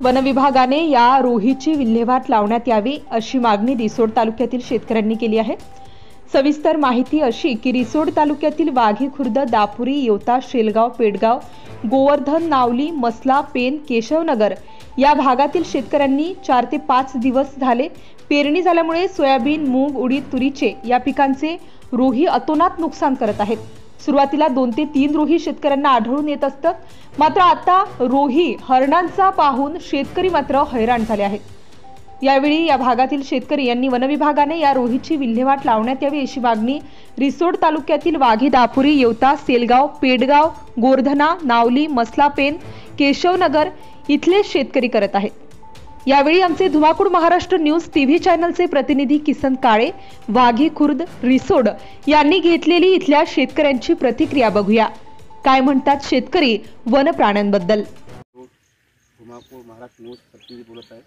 One विभागाने या रोहीची विल्हेवाट लावण्यात यावी अशी मागणी रिसोड तालुक्यातील शेतकऱ्यांनी केली आहे। सविस्तर माहिती अशी की रिसोड तालुक्यातील वाघी खुर्द, दापुरी, येवता, शेलगाव, पेडगाव, गोवर्धन, नावली, मसला, पेन, केशवनगर या भागातील शेतकऱ्यांनी 4 ते 5 दिवस झाले पेरणी झाल्यामुळे सोयाबीन, मूग, उडीद, तुरीचे या पिकांचे रोही अतोनात नुकसान करत आहेत। सुरुवातीला 2 ते 3 रोही शेतकऱ्यांना आढळून येत असतात, मात्र आता रोही हरणांचा पाहून शेतकरी मात्र हैराण झाले आहेत। यावेळी या भागातील शेतकरी यांनी वन विभागाने या रोहीची विल्हेवाट लावण्यात यावी अशी मागणी रिसोड तालुक्यातील वाघी, दापुरी, येवता, सेलगाव, पेडगाव, गोवर्धना, नावली, मसला, पेन, केशवनगर इथले शेतकरी करत आहेत। यावेळी आमचे धुमाकूळ महाराष्ट्र न्यूज टीव्ही चॅनलचे प्रतिनिधी किसन काळे, वाघी खुर्द, रिसोड यांनी घेतलेली इथल्या शेतकऱ्यांची प्रतिक्रिया बघूया। काय म्हणतात शेतकरी वन प्राण्यांबद्दल। धुमाकूळ महाराष्ट्र न्यूज प्रतिनिधी बोलत आहे।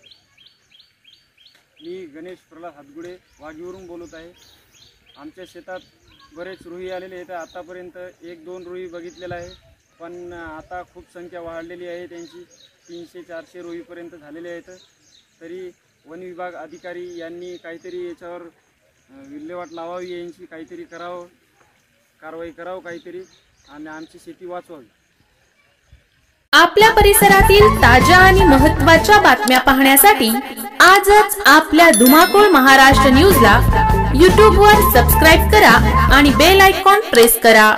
मी गणेश प्रल्हाद हातगुडे वाघीवरून बोलत आहे। आमच्या शेतात बरेच रोही आलेले आहेत। आतापर्यंत 1-2 रोही बघितलेला आहे, पण आता खूप संख्या वाढलेली आहे। त्यांची 300-400 रोहीपर्यंत झालेले आहेत। तरी वन विभाग अधिकारी यांनी काहीतरी याच्यावर विल्हेवाट लावावी, यांची काहीतरी करावं, कारवाई करावं काहीतरी, आणि आमची शेती वाचवावी। आपल्या परिसरातील ताज्या आणि महत्त्वाच्या बातम्या पाहण्यासाठी आजच आपल्या धुमाकूळ महाराष्ट्र न्यूजला YouTube वर सबस्क्राइब करा आणि बेल आयकॉन प्रेस करा।